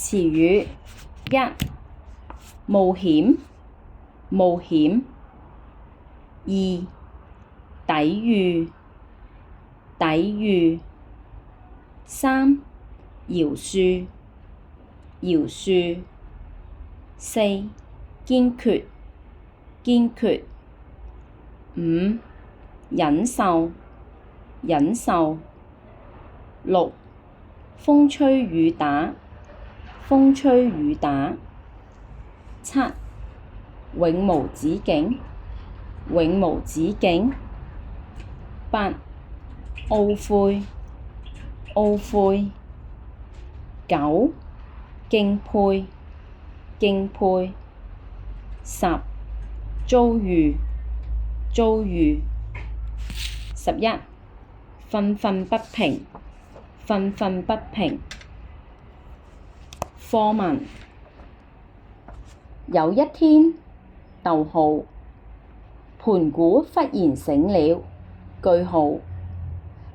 詞語一冒險冒險，二抵禦抵禦，三饒恕饒恕，四堅決堅決，五忍受忍受，六風吹雨打風吹雨打，七永無止境永無止境，八懊悔懊悔，九敬佩敬佩，十遭遇遭遇，11憤憤不平憤憤不平。課文：有一天，盤古忽然醒了，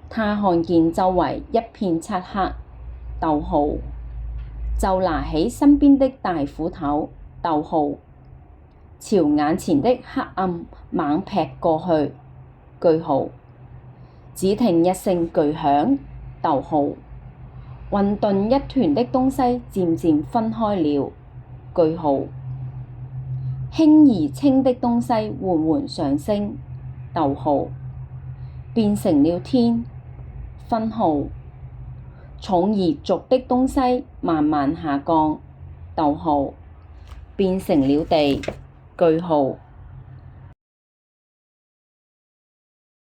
他看見周圍一片漆黑，就拿起身邊的大斧頭，朝眼前的黑暗猛劈過去，只聽一聲巨響，混沌一團的東西漸漸分開了，輕而輕的東西緩緩上升，變成了天，重而濁的東西慢慢下降，變成了地，